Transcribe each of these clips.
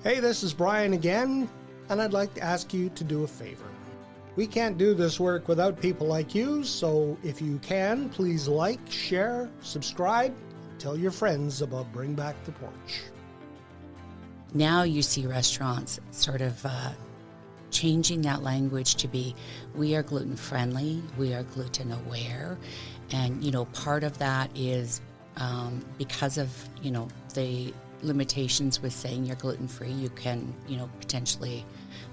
Hey, this is Brian again, and I'd like to ask you to do a favor. We can't do this work without people like you, so if you can, please like, share, subscribe, tell your friends about Bring Back the Porch. Now you see restaurants sort of changing that language to be, we are gluten friendly, we are gluten aware, and part of that is because of the limitations with saying you're gluten free. You can potentially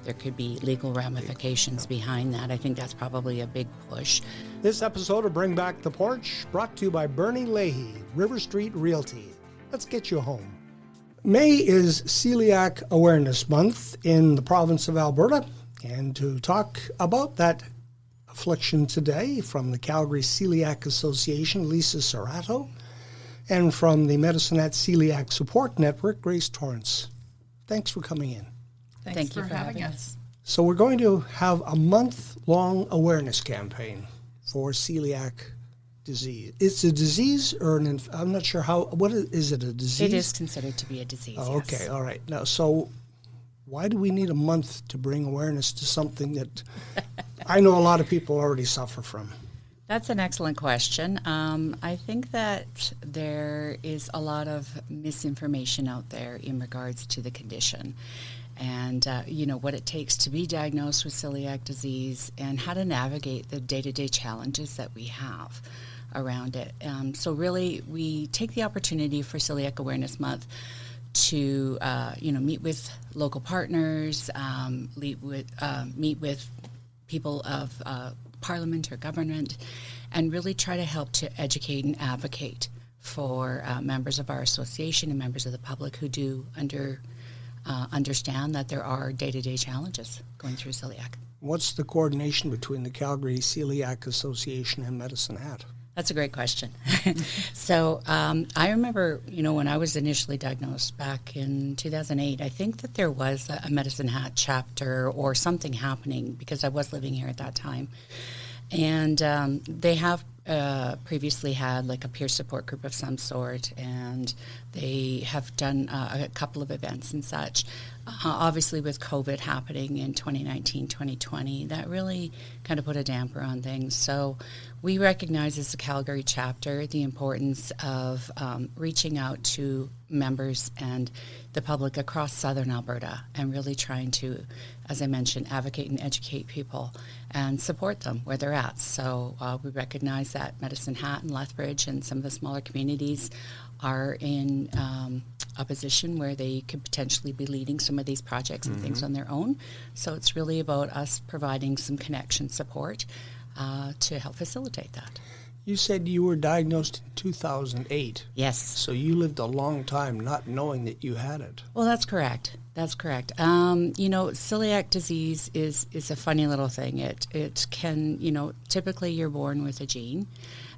there could be legal ramifications behind that. I think that's probably a big push. This episode of Bring Back the Porch brought to you by Bernie Leahy, River Street Realty. Let's get you home. May is Celiac Awareness Month in the province of Alberta, and to talk about that affliction today, from the Calgary Celiac Association, Lisa Serrato, and from the Medicine Hat Celiac Support Network, Grace Torrance. Thanks for coming in. Thank you for having us. So we're going to have a month-long awareness campaign for celiac disease. It's a disease, or I'm not sure is it a disease? It is considered to be a disease, Oh, yes. okay, all right. Now, so why do we need a month to bring awareness to something that I know a lot of people already suffer from? That's an excellent question. I think that there is a lot of misinformation out there in regards to the condition and, what it takes to be diagnosed with celiac disease and how to navigate the day-to-day challenges that we have around it. So really, we take the opportunity for Celiac Awareness Month to, meet with local partners, meet with people of Parliament or government, and really try to help to educate and advocate for members of our association and members of the public who do understand that there are day-to-day challenges going through celiac. What's the coordination between the Calgary Celiac Association and Medicine Hat? That's a great question. So I remember, when I was initially diagnosed back in 2008, I think that there was a Medicine Hat chapter or something happening because I was living here at that time. And they have previously had like a peer support group of some sort, and they have done a couple of events and such. Obviously with COVID happening in 2019, 2020, that really kind of put a damper on things. So we recognize as a Calgary chapter the importance of reaching out to members and the public across southern Alberta and really trying to, as I mentioned, advocate and educate people and support them where they're at. So we recognize that Medicine Hat and Lethbridge and some of the smaller communities are in a position where they could potentially be leading some of these projects and things on their own. So it's really about us providing some connection support to help facilitate that. You said you were diagnosed in 2008. Yes. So you lived a long time not knowing that you had it. Well, that's correct. That's correct. Celiac disease is a funny little thing. It can, typically you're born with a gene.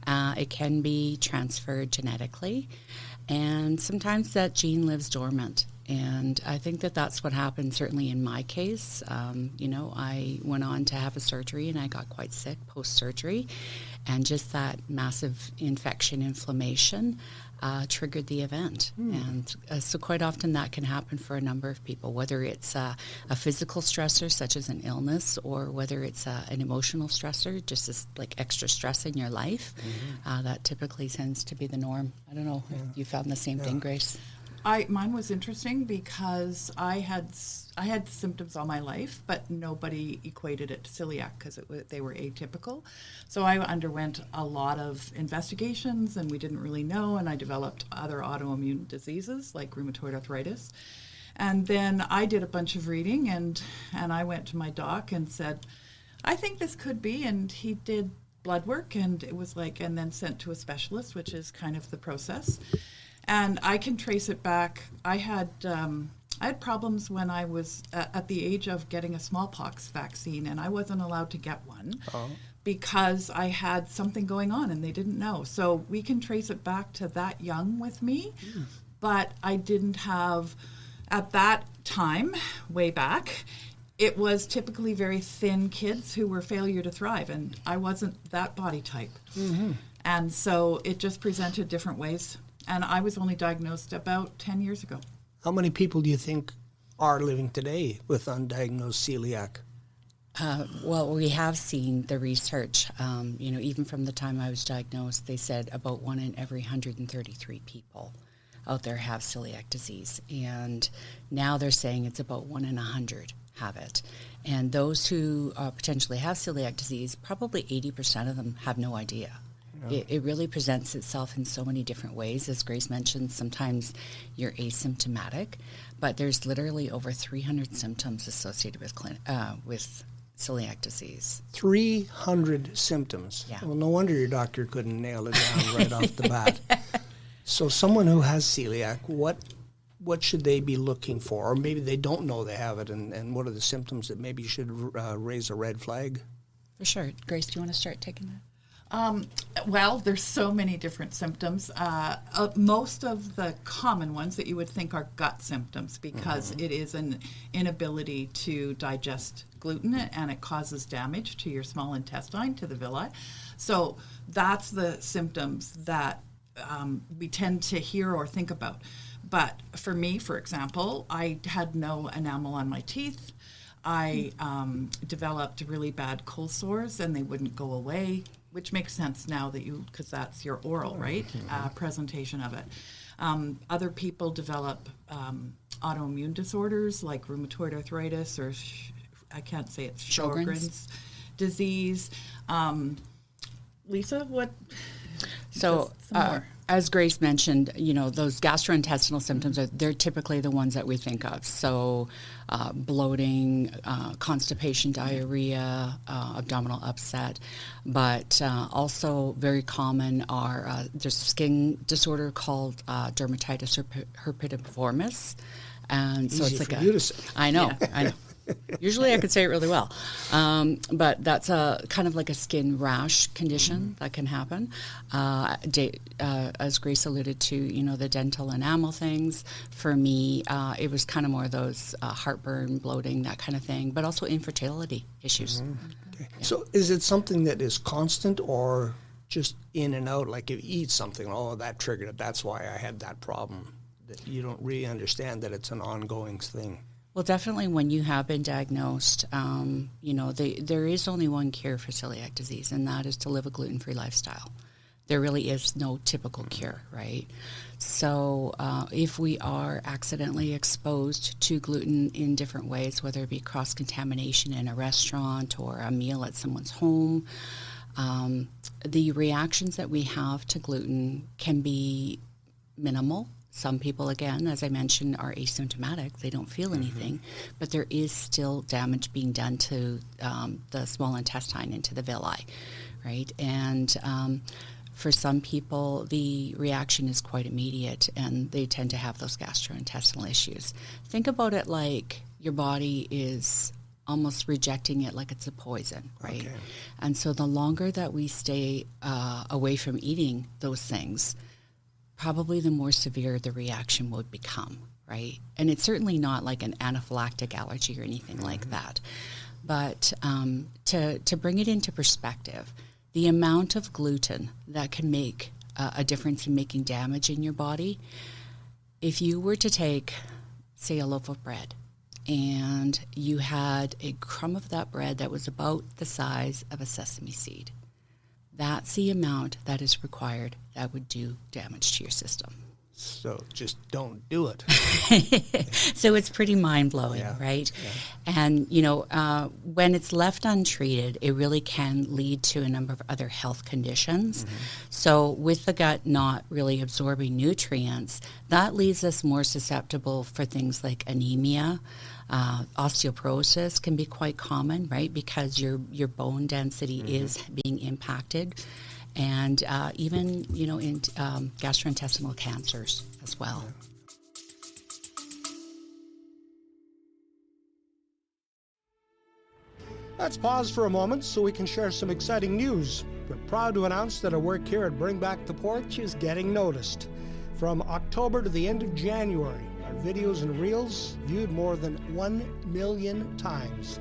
It can be transferred genetically, and sometimes that gene lives dormant. And I think that that's what happened, certainly in my case. I went on to have a surgery, and I got quite sick post-surgery. And just that massive infection, inflammation, triggered the event. And so quite often that can happen for a number of people, whether it's a physical stressor, such as an illness, or whether it's an emotional stressor, just as like extra stress in your life. That typically tends to be the norm. I don't know if you found the same thing, Grace. Mine was interesting because I had symptoms all my life, but nobody equated it to celiac because they were atypical. So I underwent a lot of investigations, and we didn't really know, and I developed other autoimmune diseases like rheumatoid arthritis. And then I did a bunch of reading, and I went to my doc and said, I think this could be, and he did blood work, and it was and then sent to a specialist, which is kind of the process. And I can trace it back. I had problems when I was at the age of getting a smallpox vaccine, and I wasn't allowed to get one because I had something going on, and they didn't know. So we can trace it back to that young with me, but I didn't have, at that time, way back, it was typically very thin kids who were failure to thrive, and I wasn't that body type. And so it just presented different ways. And I was only diagnosed about 10 years ago. How many people do you think are living today with undiagnosed celiac? Well, we have seen the research, even from the time I was diagnosed, they said about 1 in every 133 people out there have celiac disease. And now they're saying it's about 1 in 100 have it. And those who potentially have celiac disease, probably 80% of them have no idea. Yeah. It really presents itself in so many different ways. As Grace mentioned, sometimes you're asymptomatic, but there's literally over 300 symptoms associated with celiac disease. 300 symptoms. Yeah. Well, no wonder your doctor couldn't nail it down right off the bat. So someone who has celiac, what should they be looking for? Or maybe they don't know they have it, and what are the symptoms that maybe should raise a red flag? For sure. Grace, do you want to start taking that? Well, there's so many different symptoms. Most of the common ones that you would think are gut symptoms, because it is an inability to digest gluten, and it causes damage to your small intestine, to the villi. So that's the symptoms that we tend to hear or think about. But for me, for example, I had no enamel on my teeth. I developed really bad cold sores, and they wouldn't go away, which makes sense now that because that's your oral, right, presentation of it. Other people develop autoimmune disorders like rheumatoid arthritis, or I can't say it's Sjogren's disease. Lisa, what? So, as Grace mentioned, those gastrointestinal symptoms they're typically the ones that we think of. So, bloating, constipation, diarrhea, abdominal upset, but also very common are there's a skin disorder called dermatitis herpetiformis, and so Easy it's like for you to say. I know. Usually I could say it really well. But that's a kind of like a skin rash condition that can happen. As Grace alluded to, the dental enamel things. For me, it was kind of more those heartburn, bloating, that kind of thing, but also infertility issues. Okay. Yeah. So is it something that is constant or just in and out? Like if you eat something, that triggered it. That's why I had that problem. That you don't really understand that it's an ongoing thing. Well, definitely when you have been diagnosed, there is only one cure for celiac disease, and that is to live a gluten-free lifestyle. There really is no typical cure, right? So if we are accidentally exposed to gluten in different ways, whether it be cross-contamination in a restaurant or a meal at someone's home, the reactions that we have to gluten can be minimal. Some people, again, as I mentioned, are asymptomatic. They don't feel anything, but there is still damage being done to the small intestine and to the villi, right? And for some people, the reaction is quite immediate, and they tend to have those gastrointestinal issues. Think about it like your body is almost rejecting it like it's a poison, right? Okay. And so the longer that we stay away from eating those things, probably the more severe the reaction would become, right? And it's certainly not like an anaphylactic allergy or anything like that. But to bring it into perspective, the amount of gluten that can make a difference in making damage in your body, if you were to take, say, a loaf of bread, and you had a crumb of that bread that was about the size of a sesame seed, that's the amount that is required that would do damage to your system. So just don't do it. So it's pretty mind-blowing, right? Yeah. And, when it's left untreated, it really can lead to a number of other health conditions. So with the gut not really absorbing nutrients, that leaves us more susceptible for things like anemia. Osteoporosis can be quite common, right? Because your bone density is being impacted. And even, in gastrointestinal cancers as well. Let's pause for a moment so we can share some exciting news. We're proud to announce that our work here at Bring Back the Porch is getting noticed. From October to the end of January, our videos and reels viewed more than 1 million times.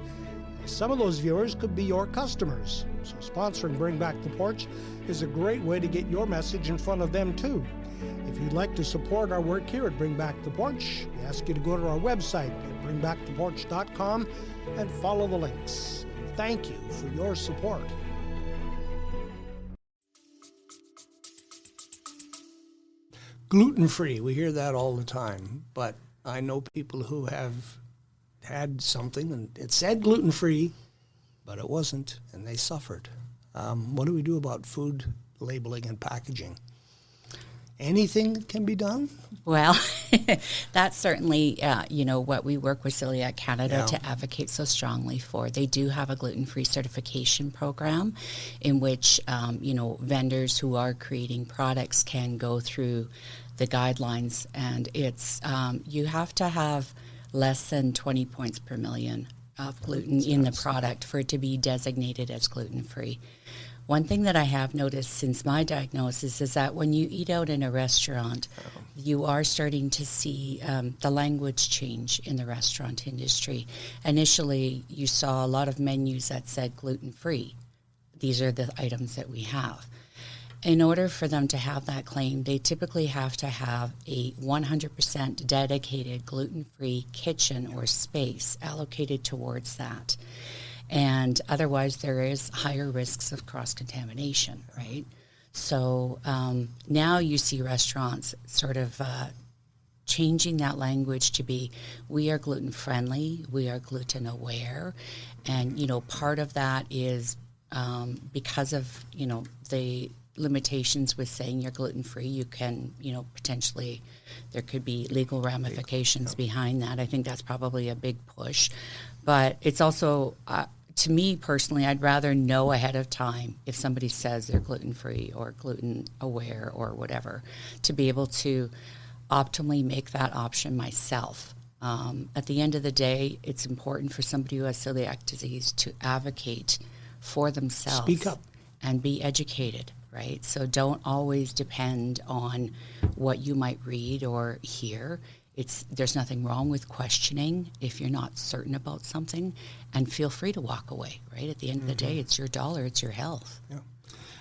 Some of those viewers could be your customers, so sponsoring Bring Back the Porch is a great way to get your message in front of them too. If you'd like to support our work here at Bring Back the Porch, we ask you to go to our website at bringbacktheporch.com and follow the links. Thank you for your support. Gluten-free, we hear that all the time, but I know people who have had something and it said gluten-free, but it wasn't, and they suffered. What do we do about food labeling and packaging? Anything can be done? Well, that's certainly, what we work with Celiac Canada to advocate so strongly for. They do have a gluten-free certification program in which, vendors who are creating products can go through the guidelines, and it's you have to have less than 20 points per million of gluten in the product for it to be designated as gluten-free. One thing that I have noticed since my diagnosis is that when you eat out in a restaurant, you are starting to see the language change in the restaurant industry. Initially, you saw a lot of menus that said gluten-free. These are the items that we have. In order for them to have that claim, they typically have to have a 100% dedicated gluten-free kitchen or space allocated towards that. And otherwise, there is higher risks of cross-contamination, right? So now you see restaurants sort of changing that language to be, we are gluten-friendly, we are gluten-aware. And, part of that is because of, the limitations with saying you're gluten-free, you can, potentially, there could be legal ramifications behind that. I think that's probably a big push. But it's also, to me personally, I'd rather know ahead of time if somebody says they're gluten-free or gluten-aware or whatever, to be able to optimally make that option myself. At the end of the day, it's important for somebody who has celiac disease to advocate for themselves. Speak up. And be educated, right? So don't always depend on what you might read or hear. There's nothing wrong with questioning if you're not certain about something, and feel free to walk away, right? At the end of the day, it's your dollar, it's your health. Yeah.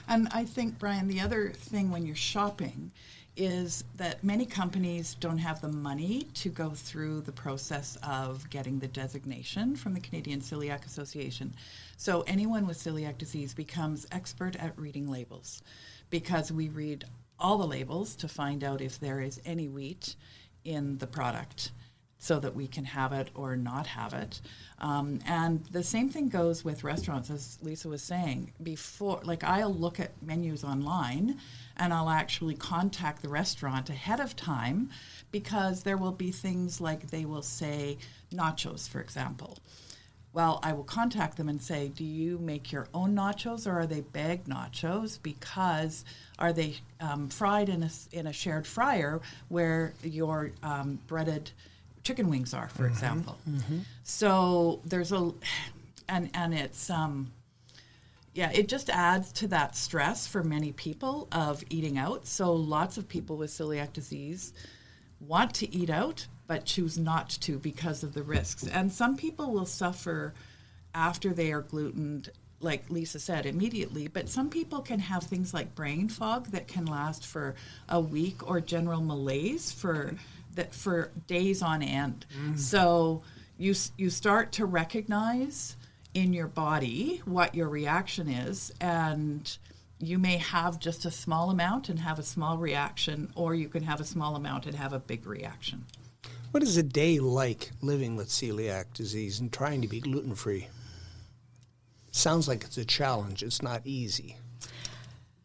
And I think, Brian, the other thing when you're shopping is that many companies don't have the money to go through the process of getting the designation from the Canadian Celiac Association. So anyone with celiac disease becomes expert at reading labels, because we read all the labels to find out if there is any wheat in the product so that we can have it or not have it. And the same thing goes with restaurants, as Lisa was saying before. Like, I'll look at menus online and I'll actually contact the restaurant ahead of time, because there will be things like they will say nachos, for example. Well, I will contact them and say, do you make your own nachos, or are they bagged nachos? Because are they fried in a shared fryer where your breaded chicken wings are, for example? So there's and it's it just adds to that stress for many people of eating out. So lots of people with celiac disease want to eat out, but choose not to because of the risks. And some people will suffer after they are glutened, like Lisa said, immediately. But some people can have things like brain fog that can last for a week, or general malaise for days on end. So you start to recognize in your body what your reaction is, and you may have just a small amount and have a small reaction, or you can have a small amount and have a big reaction. What is a day like living with celiac disease and trying to be gluten-free? Sounds like it's a challenge. It's not easy.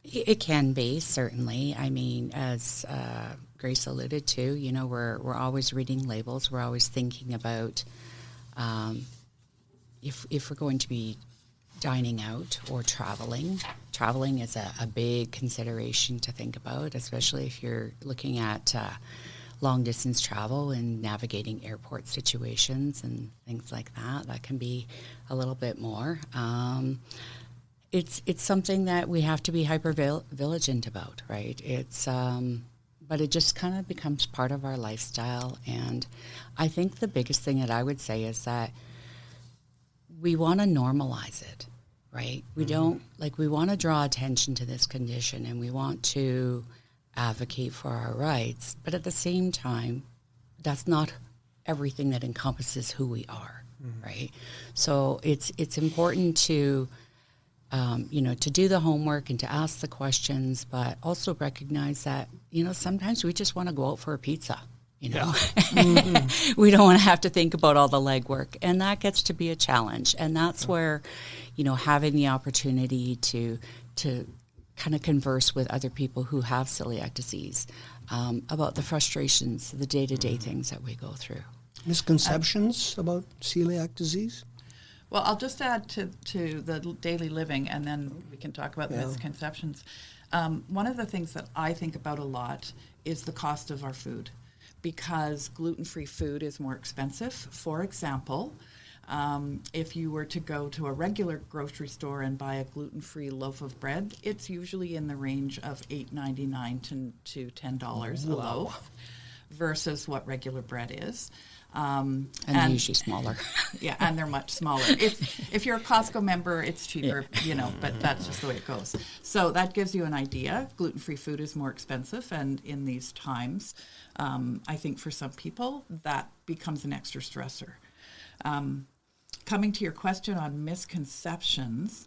It can be, certainly. I mean, as Grace alluded to, we're always reading labels. We're always thinking about if we're going to be dining out or traveling. Traveling is a big consideration to think about, especially if you're looking at long-distance travel and navigating airport situations and things like that. That can be a little bit more. It's something that we have to be hyper-vigilant about, right? But it just kind of becomes part of our lifestyle. And I think the biggest thing that I would say is that we want to normalize it, right? We don't, we want to draw attention to this condition, and we want to advocate for our rights, but at the same time, that's not everything that encompasses who we are, right? So it's important to to do the homework and to ask the questions, but also recognize that, sometimes we just want to go out for a pizza, Yeah. We don't want to have to think about all the legwork, and that gets to be a challenge. And that's where, having the opportunity to kind of converse with other people who have celiac disease about the frustrations, the day-to-day things that we go through. Misconceptions about celiac disease? Well, I'll just add to the daily living, and then we can talk about the misconceptions. One of the things that I think about a lot is the cost of our food, because gluten-free food is more expensive. For example, if you were to go to a regular grocery store and buy a gluten-free loaf of bread, it's usually in the range of $8.99 to $10 a loaf, versus what regular bread is. And they're usually smaller. Yeah, and they're much smaller. If you're a Costco member, it's cheaper, but that's just the way it goes. So that gives you an idea. Gluten-free food is more expensive, and in these times, I think for some people, that becomes an extra stressor. Coming to your question on misconceptions,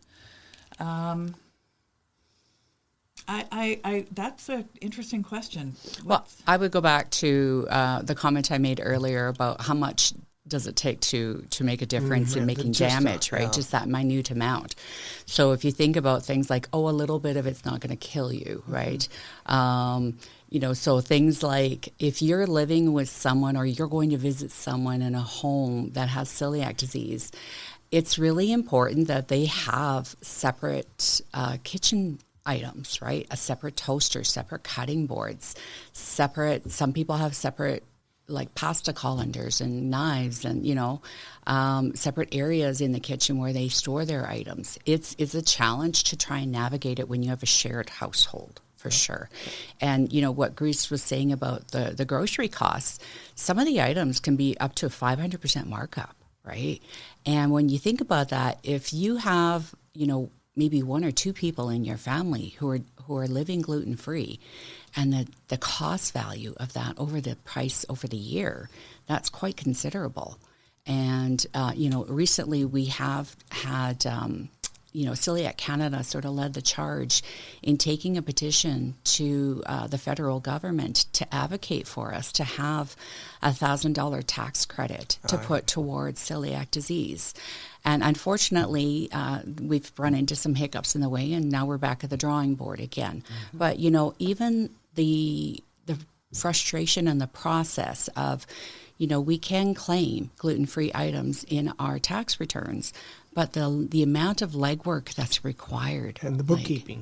I that's an interesting question. Well, I would go back to the comment I made earlier about how much does it take to make a difference in making damage, right? Just that minute amount. So if you think about things like, a little bit of it's not going to kill you, right? So things like if you're living with someone or you're going to visit someone in a home that has celiac disease, it's really important that they have separate kitchen items, right? A separate toaster, separate cutting boards, some people have separate like pasta colanders and knives and, separate areas in the kitchen where they store their items. It's a challenge to try and navigate it when you have a shared household, for sure. And, what Grace was saying about the grocery costs, some of the items can be up to a 500% markup, right? And when you think about that, if you have, maybe one or two people in your family who are living gluten-free, and the cost value of that over the price over the year, that's quite considerable. And, recently we have had, Celiac Canada sort of led the charge in taking a petition to the federal government to advocate for us to have $1,000 tax credit to put towards celiac disease. And unfortunately, we've run into some hiccups in the way, and now we're back at the drawing board again. Mm-hmm. But, even the frustration and the process of, we can claim gluten-free items in our tax returns, but the amount of legwork that's required. And the bookkeeping.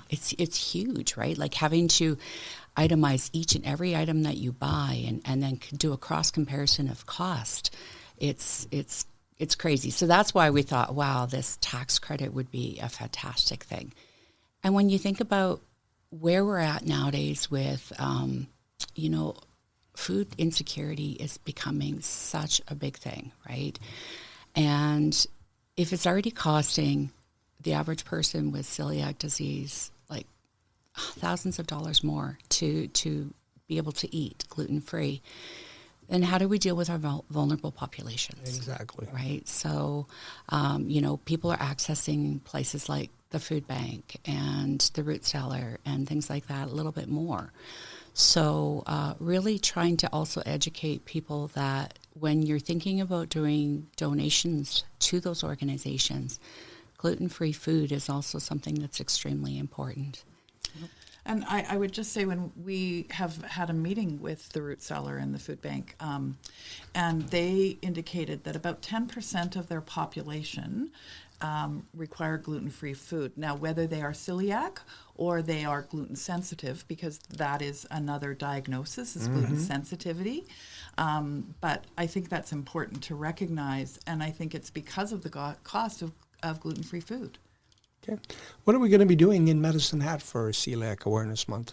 It's huge, right? Like having to itemize each and every item that you buy and then do a cross comparison of cost. It's crazy. So that's why we thought, wow, this tax credit would be a fantastic thing. And when you think about where we're at nowadays with, food insecurity is becoming such a big thing, right? And if it's already costing the average person with celiac disease like thousands of dollars more to be able to eat gluten-free, then how do we deal with our vulnerable populations? Exactly. Right? So, people are accessing places like the food bank and the root cellar and things like that a little bit more. So really trying to also educate people that when you're thinking about doing donations to those organizations, gluten-free food is also something that's extremely important. And I would just say when we have had a meeting with the root cellar and the food bank, and they indicated that about 10% of their population require gluten-free food. Now, whether they are celiac or they are gluten sensitive, because that is another diagnosis, is gluten sensitivity. But I think that's important to recognize, and I think it's because of the cost of gluten-free food. Okay. What are we going to be doing in Medicine Hat for Celiac Awareness Month?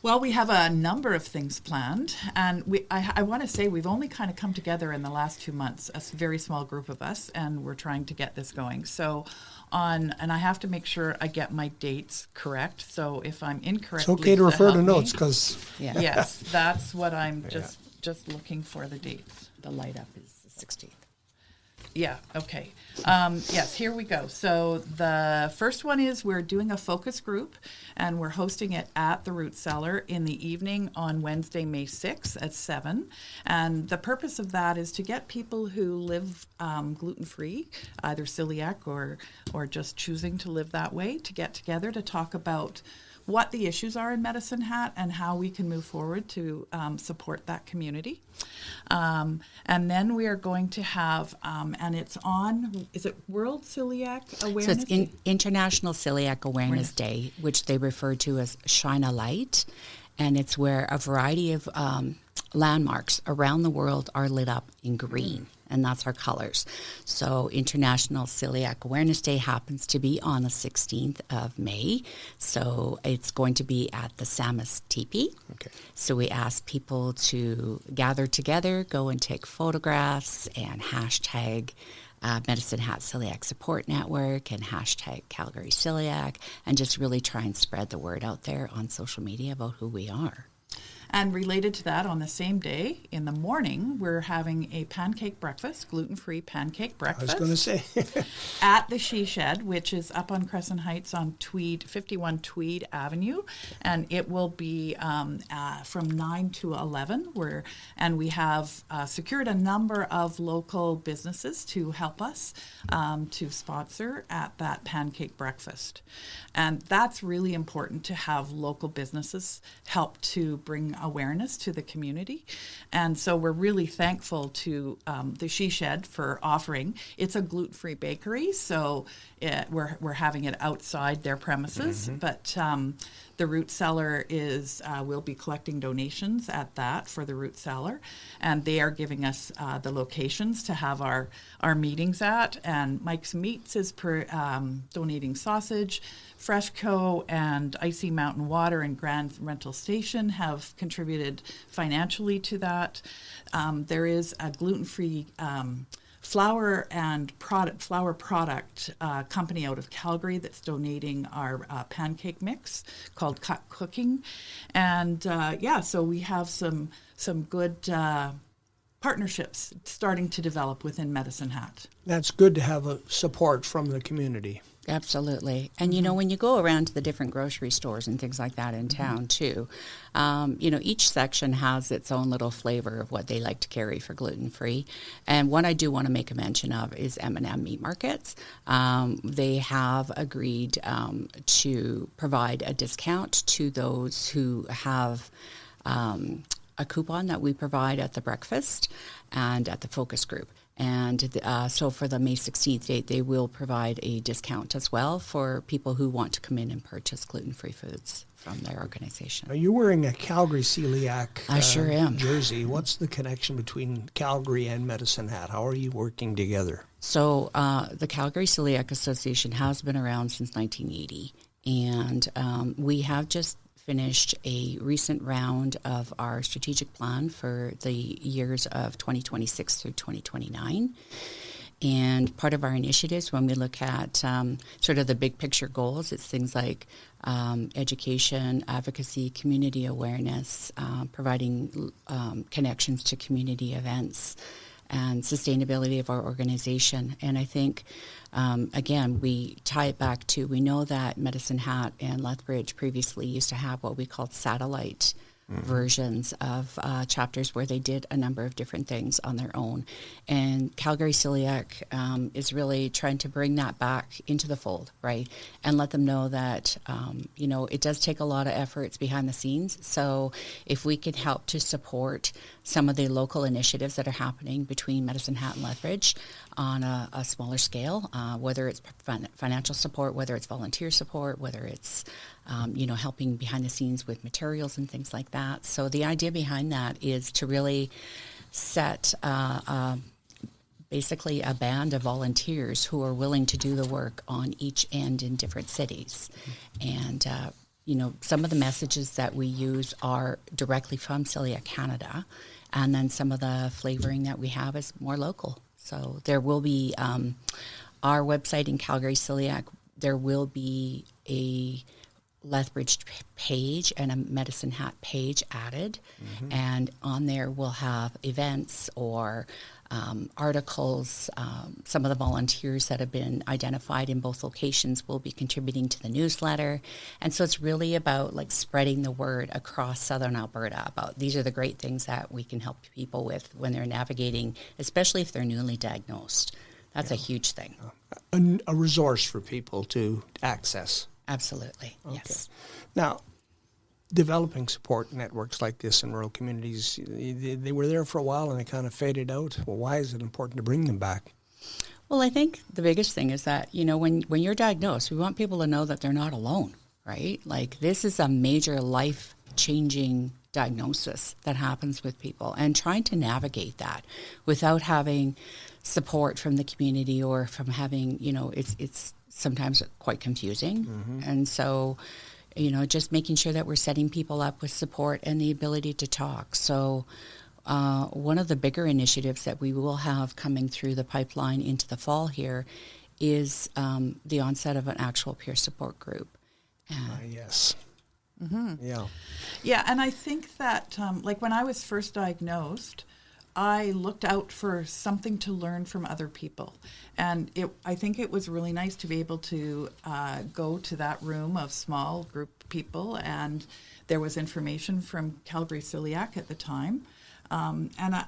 Well, we have a number of things planned, and I want to say we've only kind of come together in the last 2 months, a very small group of us, and we're trying to get this going. So and I have to make sure I get my dates correct, so if I'm incorrect, It's okay to refer to help notes me. because Yes, that's what I'm just looking for the dates. The light up is the 16th. Yeah, okay. Yes, here we go. So the first one is we're doing a focus group, and we're hosting it at the Root Cellar in the evening on Wednesday, May 6th at 7. And the purpose of that is to get people who live gluten-free, either celiac or just choosing to live that way, to get together to talk about what the issues are in Medicine Hat and how we can move forward to support that community. And then we are going to have, and it's on, is it World Celiac Awareness? So it's International Celiac Awareness Day, which they refer to as Shine a Light. And it's where a variety of landmarks around the world are lit up in green. And that's our colors. So International Celiac Awareness Day happens to be on the 16th of May. So it's going to be at the Samus Teepee. Okay. So we ask people to gather together, go and take photographs, and hashtag Medicine Hat Celiac Support Network and hashtag Calgary Celiac, and just really try and spread the word out there on social media about who we are. And related to that, on the same day, in the morning, we're having a pancake breakfast, gluten-free pancake breakfast. I was going to say. At the She Shed, which is up on Crescent Heights on 51 Tweed Avenue. And it will be from 9 to 11. And we have secured a number of local businesses to help us to sponsor at that pancake breakfast. And that's really important to have local businesses help to bring awareness to the community. And so we're really thankful to the She Shed for offering. It's a gluten-free bakery, so we're having it outside their premises, but the Root Cellar is, we'll be collecting donations at that for the Root Cellar, and they are giving us the locations to have our meetings at, and Mike's Meats is donating sausage. Freshco and Icy Mountain Water and Grand Rental Station have contributed financially to that. There is a gluten-free flour product company out of Calgary that's donating our pancake mix called Cut Cooking. And so we have some good partnerships starting to develop within Medicine Hat. That's good to have a support from the community. Absolutely. And, when you go around to the different grocery stores and things like that in town, too, each section has its own little flavor of what they like to carry for gluten-free. And one I do want to make a mention of is M&M Meat Markets. They have agreed to provide a discount to those who have a coupon that we provide at the breakfast and at the focus group. And so for the May 16th date, they will provide a discount as well for people who want to come in and purchase gluten-free foods from their organization. Are you wearing a Calgary Celiac I sure am. jersey? What's the connection between Calgary and Medicine Hat? How are you working together? So the Calgary Celiac Association has been around since 1980, and we have just finished a recent round of our strategic plan for the years of 2026 through 2029. And part of our initiatives, when we look at sort of the big picture goals, it's things like education, advocacy, community awareness, providing connections to community events, and sustainability of our organization. And I think, again, we tie it back to, we know that Medicine Hat and Lethbridge previously used to have what we called satellite versions of chapters where they did a number of different things on their own. And Calgary Celiac is really trying to bring that back into the fold, right? And let them know that, it does take a lot of efforts behind the scenes. So if we can help to support some of the local initiatives that are happening between Medicine Hat and Lethbridge on a smaller scale, whether it's financial support, whether it's volunteer support, whether it's helping behind the scenes with materials and things like that. So the idea behind that is to really set basically a band of volunteers who are willing to do the work on each end in different cities. And some of the messages that we use are directly from Celiac Canada, and then some of the flavoring that we have is more local. So there will be our website in Calgary Celiac. There will be a Lethbridge page and a Medicine Hat page added, and on there we'll have events or articles. Some of the volunteers that have been identified in both locations will be contributing to the newsletter, and so it's really about like spreading the word across Southern Alberta about these are the great things that we can help people with when they're navigating, especially if they're newly diagnosed. That's a huge thing. A resource for people to access. Absolutely, Okay. yes. Now, developing support networks like this in rural communities, they were there for a while and they kind of faded out. Well, why is it important to bring them back? Well, I think the biggest thing is that, when you're diagnosed, we want people to know that they're not alone, right? Like, this is a major life-changing diagnosis that happens with people, and trying to navigate that without having support from the community or from having, it's sometimes quite confusing. And so, just making sure that we're setting people up with support and the ability to talk. So one of the bigger initiatives that we will have coming through the pipeline into the fall here is the onset of an actual peer support group. Yes. Yeah. Yeah, and I think that, like when I was first diagnosed, I looked out for something to learn from other people. And I think it was really nice to be able to go to that room of small group people, and there was information from Calgary Celiac at the time. And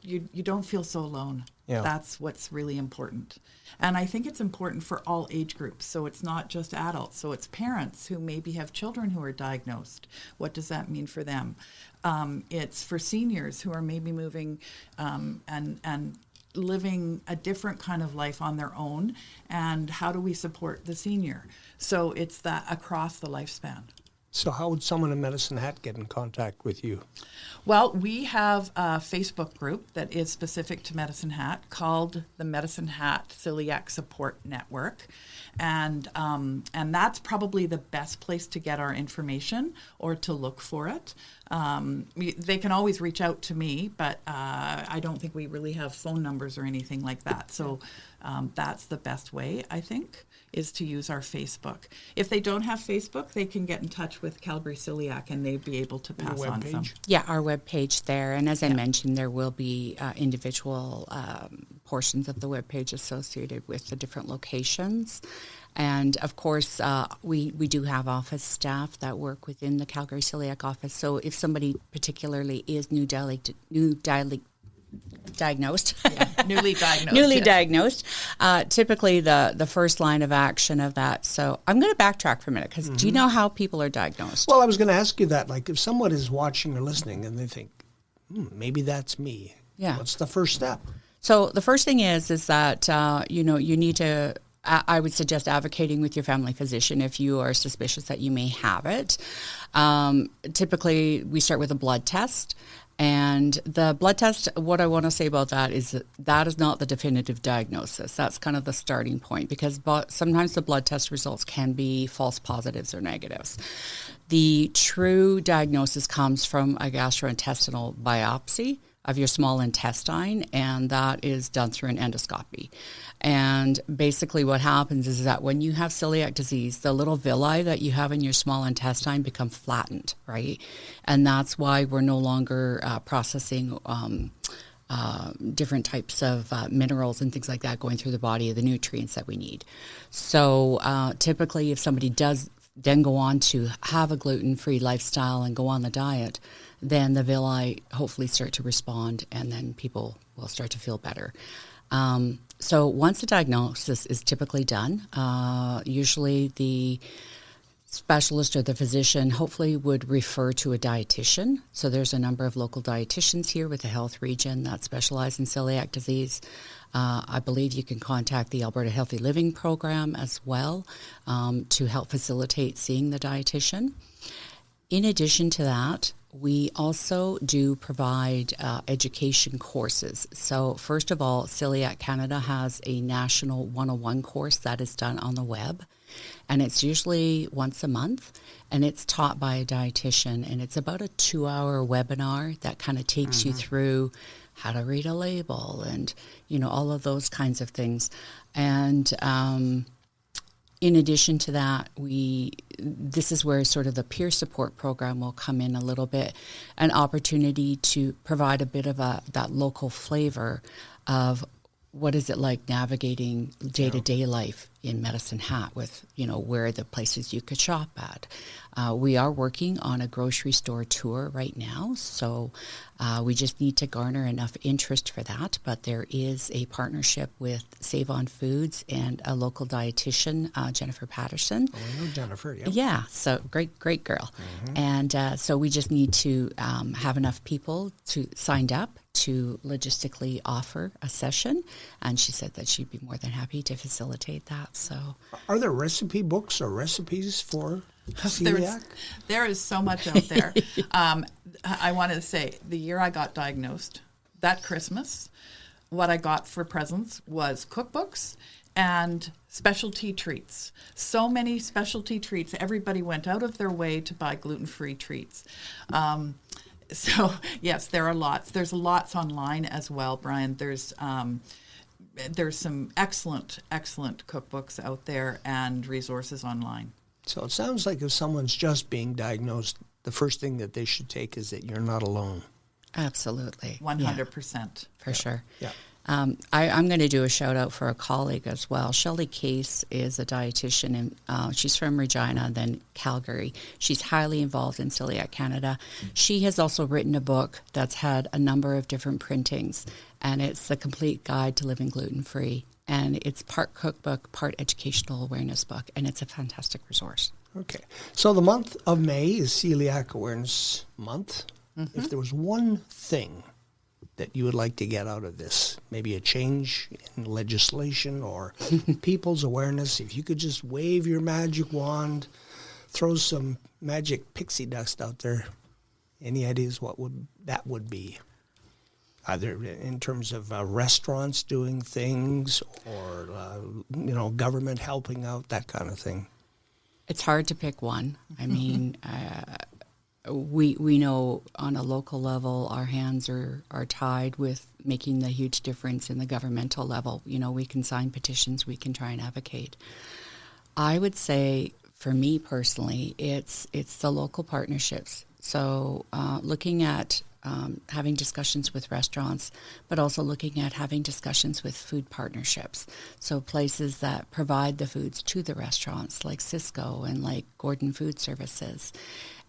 you don't feel so alone. Yeah. That's what's really important. And I think it's important for all age groups. So it's not just adults. So it's parents who maybe have children who are diagnosed. What does that mean for them? It's for seniors who are maybe moving and living a different kind of life on their own. And how do we support the senior? So it's that across the lifespan. So how would someone in Medicine Hat get in contact with you? Well, we have a Facebook group that is specific to Medicine Hat called the Medicine Hat Celiac Support Network. And that's probably the best place to get our information or to look for it. They can always reach out to me, but I don't think we really have phone numbers or anything like that. So that's the best way, I think, is to use our Facebook. If they don't have Facebook, they can get in touch with Calgary Celiac and they'd be able to pass on some. Yeah, our webpage there. And as I mentioned, there will be individual portions of the webpage associated with the different locations. And of course, we do have office staff that work within the Calgary Celiac office. So if somebody particularly is newly diagnosed, typically the first line of action of that. So I'm going to backtrack for a minute, because do you know how people are diagnosed? Well, I was going to ask you that. Like, if someone is watching or listening and they think, maybe that's me. Yeah. What's the first step? So the first thing is that, you need to, I would suggest advocating with your family physician if you are suspicious that you may have it. Typically, we start with a blood test. And the blood test, what I want to say about that is that is not the definitive diagnosis. That's kind of the starting point, because sometimes the blood test results can be false positives or negatives. The true diagnosis comes from a gastrointestinal biopsy of your small intestine, and that is done through an endoscopy. And basically what happens is that when you have celiac disease, the little villi that you have in your small intestine become flattened, right? And that's why we're no longer processing different types of minerals and things like that going through the body, the nutrients that we need. So typically if somebody does then go on to have a gluten-free lifestyle and go on the diet, then the villi hopefully start to respond, and then people will start to feel better. So once the diagnosis is typically done, usually the specialist or the physician hopefully would refer to a dietitian. So there's a number of local dietitians here with the health region that specialize in celiac disease. I believe you can contact the Alberta Healthy Living Program as well to help facilitate seeing the dietitian. In addition to that, we also do provide education courses. So first of all, Celiac Canada has a national 101 course that is done on the web. And it's usually once a month, and it's taught by a dietitian, and it's about a 2-hour webinar that kind of takes you through how to read a label and, all of those kinds of things. And in addition to that, this is where sort of the peer support program will come in a little bit, an opportunity to provide a bit of that local flavor of what is it like navigating day-to-day life in Medicine Hat with, where are the places you could shop at. We are working on a grocery store tour right now, so we just need to garner enough interest for that. But there is a partnership with Save On Foods and a local dietitian, Jennifer Patterson. Oh, I know Jennifer, yeah. Yeah, so great girl. And so we just need to have enough people signed up to logistically offer a session, and she said that she'd be more than happy to facilitate that. So, are there recipe books or recipes for celiac? There is so much out there. I wanted to say, the year I got diagnosed, that Christmas, what I got for presents was cookbooks and specialty treats. So many specialty treats. Everybody went out of their way to buy gluten-free treats. So, yes, there are lots. There's lots online as well, Brian. There's some excellent cookbooks out there and resources online. So it sounds like if someone's just being diagnosed, the first thing that they should take is that you're not alone. Absolutely. 100%. For sure. Yeah. I'm going to do a shout out for a colleague as well. Shelley Case is a dietitian, and she's from Regina, then Calgary. She's highly involved in Celiac Canada. She has also written a book that's had a number of different printings, and it's the Complete Guide to Living Gluten-Free. And it's part cookbook, part educational awareness book, and it's a fantastic resource. Okay. So the month of May is Celiac Awareness Month. If there was one thing that you would like to get out of this, maybe a change in legislation or people's awareness, if you could just wave your magic wand, throw some magic pixie dust out there, any ideas what that would be? Either in terms of restaurants doing things or, government helping out, that kind of thing. It's hard to pick one. I mean, we know on a local level our hands are tied with making the huge difference in the governmental level. We can sign petitions, we can try and advocate. I would say, for me personally, it's the local partnerships. So looking at having discussions with restaurants, but also looking at having discussions with food partnerships. So places that provide the foods to the restaurants, like Cisco and like Gordon Food Services.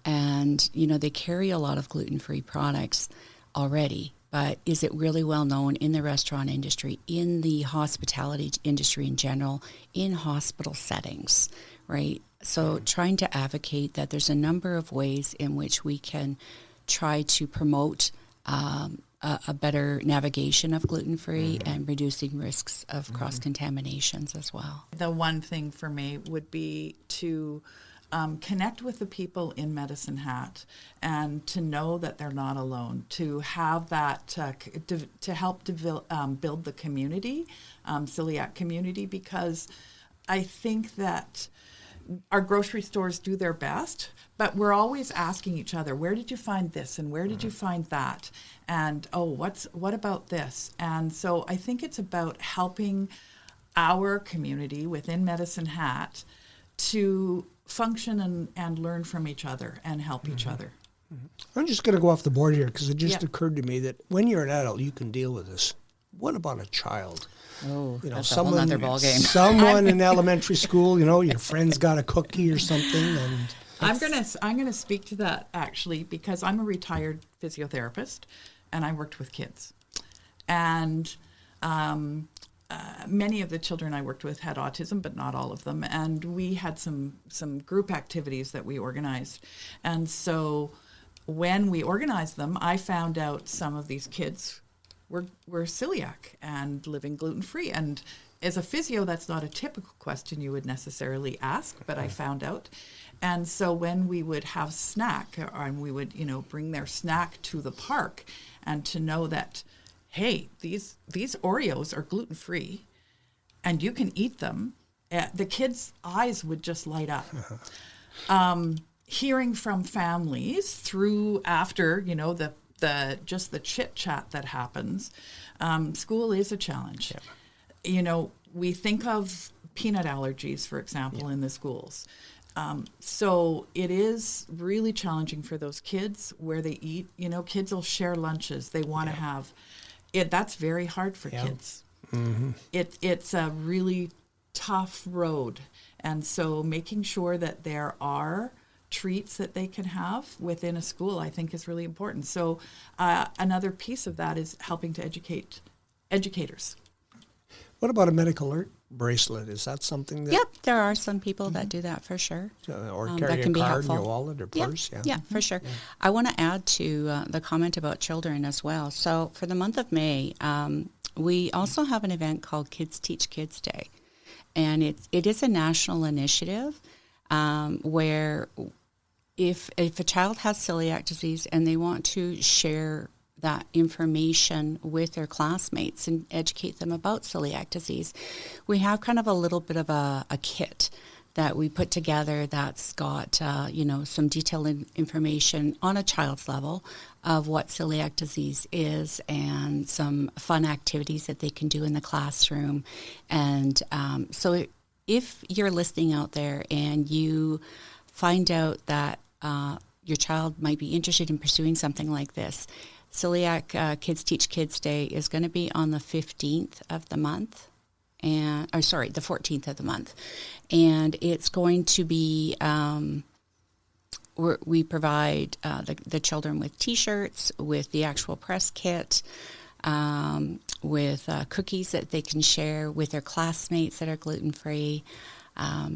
And, they carry a lot of gluten-free products already, but is it really well known in the restaurant industry, in the hospitality industry in general, in hospital settings, right? So trying to advocate that there's a number of ways in which we can try to promote a better navigation of gluten-free and reducing risks of cross-contaminations as well. The one thing for me would be to connect with the people in Medicine Hat and to know that they're not alone, to have that, to help build the community, celiac community, because I think that our grocery stores do their best, but we're always asking each other, where did you find this and where did you find that? And, what about this? And so I think it's about helping our community within Medicine Hat to function and learn from each other and help each other. I'm just going to go off the board here because it just occurred to me that when you're an adult, you can deal with this. What about a child? Oh, that's a whole other ballgame. Someone in elementary school, your friend's got a cookie or something, and I'm gonna speak to that actually because I'm a retired physiotherapist, and I worked with kids, and many of the children I worked with had autism, but not all of them, and we had some group activities that we organized, and so when we organized them, I found out some of these kids were celiac and living gluten-free. And as a physio, that's not a typical question you would necessarily ask, but I found out. And so when we would have snack, and we would, bring their snack to the park, and to know that, hey, these Oreos are gluten-free, and you can eat them, the kids' eyes would just light up. Hearing from families through after, just the chit chat that happens, school is a challenge. Yeah. We think of peanut allergies, for example, in the schools. So it is really challenging for those kids where they eat. Kids will share lunches. They want to have it. That's very hard for kids. Mm-hmm. It's a really tough road. And so making sure that there are treats that they can have within a school, I think, is really important. So another piece of that is helping to educate educators. What about a medical alert bracelet? Is that something that... Yep, there are some people that do that for sure. Or carry a card in your wallet or purse? Yeah, for sure. Yeah. I want to add to the comment about children as well. So for the month of May, we also have an event called Kids Teach Kids Day. And it is a national initiative where if a child has celiac disease and they want to share that information with their classmates and educate them about celiac disease, we have kind of a little bit of a kit that we put together that's got, some detailed information on a child's level of what celiac disease is and some fun activities that they can do in the classroom. And so if you're listening out there and you find out that your child might be interested in pursuing something like this, Celiac Kids Teach Kids Day is going to be on the 15th of the month, the 14th of the month. And it's going to be, we provide the children with T-shirts, with the actual press kit, with cookies that they can share with their classmates that are gluten-free.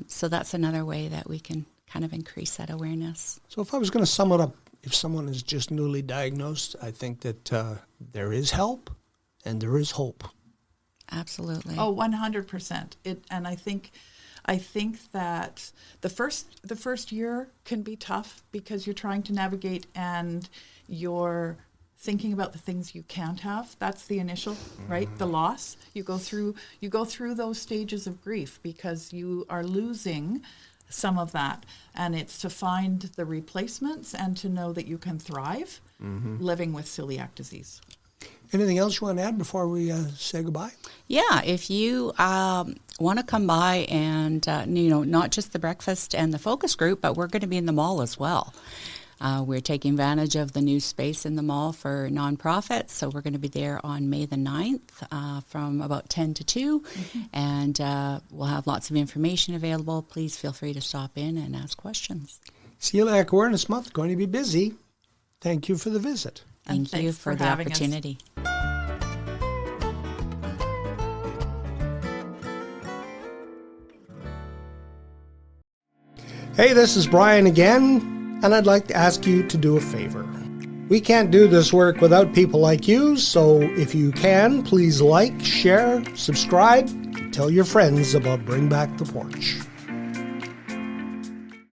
So that's another way that we can kind of increase that awareness. So if I was going to sum it up, if someone is just newly diagnosed, I think that there is help and there is hope. Absolutely. Oh, 100%. And I think that the first year can be tough because you're trying to navigate and you're thinking about the things you can't have. That's the initial, right? The loss. You go through those stages of grief because you are losing some of that, and it's to find the replacements and to know that you can thrive living with celiac disease. Anything else you want to add before we say goodbye? Yeah, if you want to come by and, not just the breakfast and the focus group, but we're going to be in the mall as well. We're taking advantage of the new space in the mall for nonprofits, so we're going to be there on May the 9th from about 10 to 2, and we'll have lots of information available. Please feel free to stop in and ask questions. Celiac Awareness Month, going to be busy. Thank you for the visit. Thank you for the opportunity. Hey, this is Brian again. And I'd like to ask you to do a favor. We can't do this work without people like you, so if you can, please like, share, subscribe, tell your friends about Bring Back the Porch.